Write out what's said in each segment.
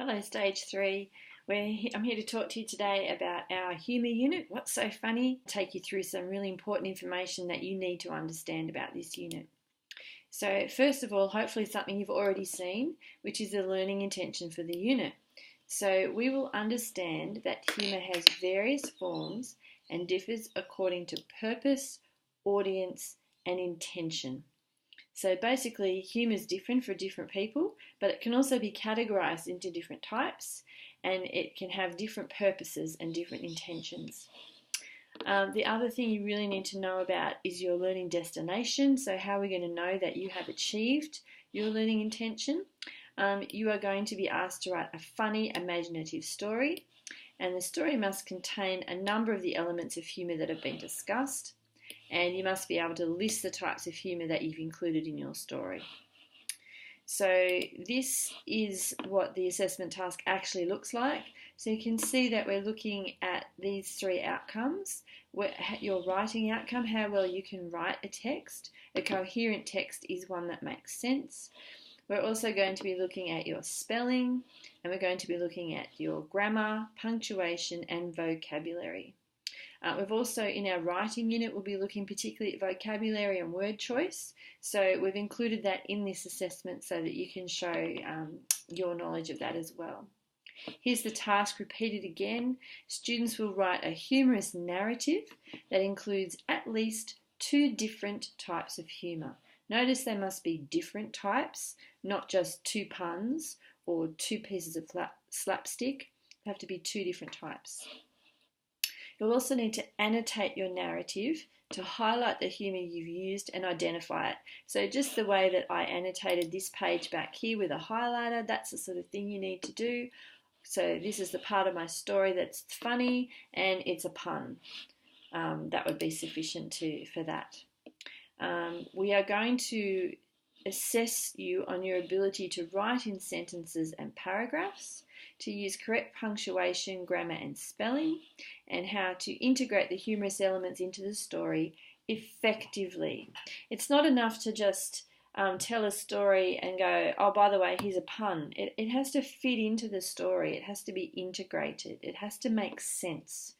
Hello, Stage 3. I'm here to talk to you today about our humour unit. What's so funny? Take you through some really important information that you need to understand about this unit. So first of all, hopefully something you've already seen, which is the learning intention for the unit. So we will understand that humour has various forms and differs according to purpose, audience, and intention. So basically, humour is different for different people, but it can also be categorised into different types, and it can have different purposes and different intentions. The other thing you really need to know about is your learning destination. So how are we going to know that you have achieved your learning intention? You are going to be asked to write a funny, imaginative story, and the story must contain a number of the elements of humour that have been discussed, and you must be able to list the types of humour that you've included in your story. So this is what the assessment task actually looks like. So you can see that we're looking at these three outcomes. Your writing outcome, how well you can write a text. A coherent text is one that makes sense. We're also going to be looking at your spelling, and we're going to be looking at your grammar, punctuation, and vocabulary. We've also, in our writing unit, we'll be looking particularly at vocabulary and word choice. So we've included that in this assessment so that you can show your knowledge of that as well. Here's the task repeated again. Students will write a humorous narrative that includes at least 2 different types of humour. Notice they must be different types, not just 2 puns or 2 pieces of slapstick. They have to be 2 different types. You'll also need to annotate your narrative to highlight the humour you've used and identify it. So just the way that I annotated this page back here with a highlighter, that's the sort of thing you need to do. So this is the part of my story that's funny and it's a pun. That would be sufficient for that. We are going to assess you on your ability to write in sentences and paragraphs, to use correct punctuation, grammar and spelling, and how to integrate the humorous elements into the story effectively. It's not enough to just tell a story and go, oh, by the way, here's a pun. It has to fit into the story. It has to be integrated. It has to make sense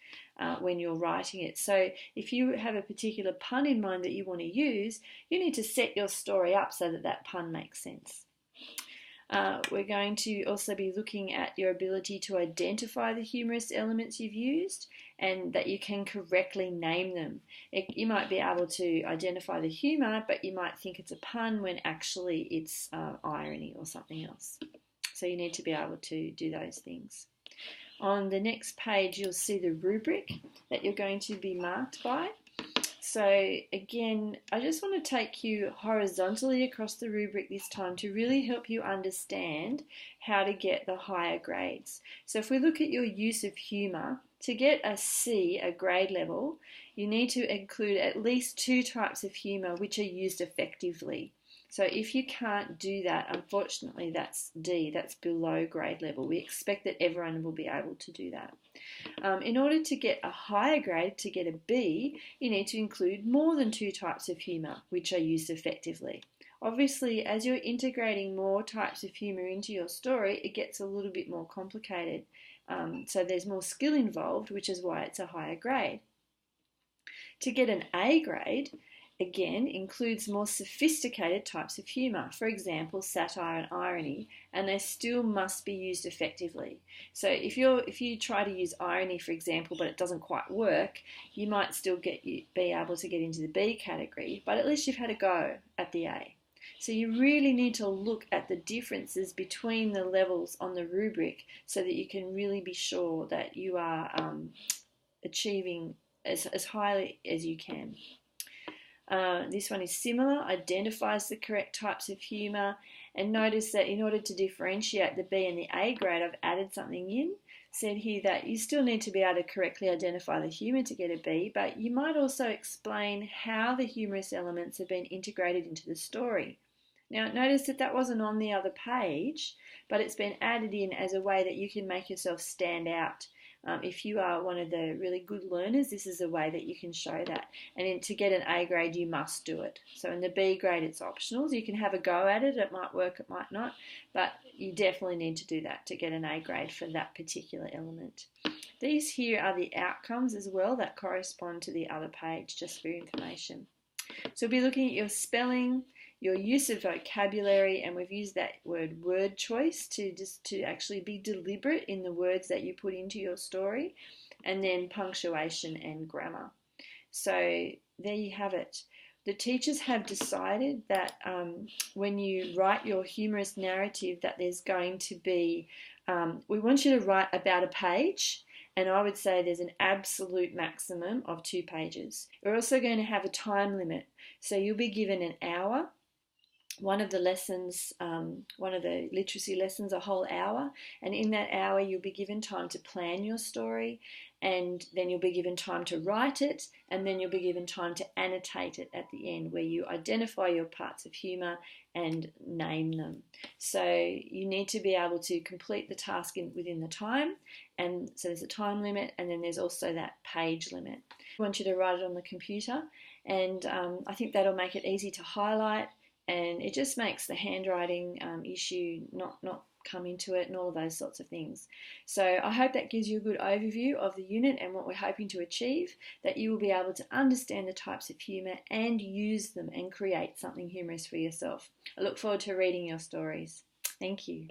when you're writing it. So if you have a particular pun in mind that you want to use, you need to set your story up so that that pun makes sense. We're going to also be looking at your ability to identify the humorous elements you've used and that you can correctly name them. You might be able to identify the humour, but you might think it's a pun when actually it's irony or something else. So you need to be able to do those things. On the next page, you'll see the rubric that you're going to be marked by. So again, I just want to take you horizontally across the rubric this time to really help you understand how to get the higher grades. So if we look at your use of humour, to get a C, a grade level, you need to include at least 2 types of humour which are used effectively. So if you can't do that, unfortunately, that's D, that's below grade level. We expect that everyone will be able to do that. In order to get a higher grade, to get a B, you need to include more than 2 types of humour which are used effectively. Obviously, as you're integrating more types of humour into your story, it gets a little bit more complicated. So there's more skill involved, which is why it's a higher grade. To get an A grade, again, includes more sophisticated types of humour, for example, satire and irony, and they still must be used effectively. So if you try to use irony, for example, but it doesn't quite work, you might still be able to get into the B category, but at least you've had a go at the A. So you really need to look at the differences between the levels on the rubric so that you can really be sure that you are achieving as highly as you can. This one is similar, identifies the correct types of humour, and notice that in order to differentiate the B and the A grade, I've added something in. Said here that you still need to be able to correctly identify the humour to get a B, but you might also explain how the humorous elements have been integrated into the story. Now notice that that wasn't on the other page, but it's been added in as a way that you can make yourself stand out If you are one of the really good learners, this is a way that you can show that. And to get an A grade, you must do it. So in the B grade, it's optional. So you can have a go at it. It might work, it might not. But you definitely need to do that to get an A grade for that particular element. These here are the outcomes as well that correspond to the other page, just for your information. So we'll be looking at your spelling, your use of vocabulary, and we've used that word choice to actually be deliberate in the words that you put into your story, and then punctuation and grammar. So there you have it. The teachers have decided that when you write your humorous narrative that there's going to be, we want you to write about a page, and I would say there's an absolute maximum of 2 pages. We're also going to have a time limit. So you'll be given an hour. One of the lessons, one of the literacy lessons, a whole hour, and in that hour you'll be given time to plan your story, and then you'll be given time to write it, and then you'll be given time to annotate it at the end, where you identify your parts of humour and name them. So you need to be able to complete the task within the time, and so there's a time limit, and then there's also that page limit. I want you to write it on the computer, and I think that'll make it easy to highlight, and it just makes the handwriting issue not come into it, and all of those sorts of things. So I hope that gives you a good overview of the unit and what we're hoping to achieve, that you will be able to understand the types of humour and use them and create something humorous for yourself. I look forward to reading your stories. Thank you.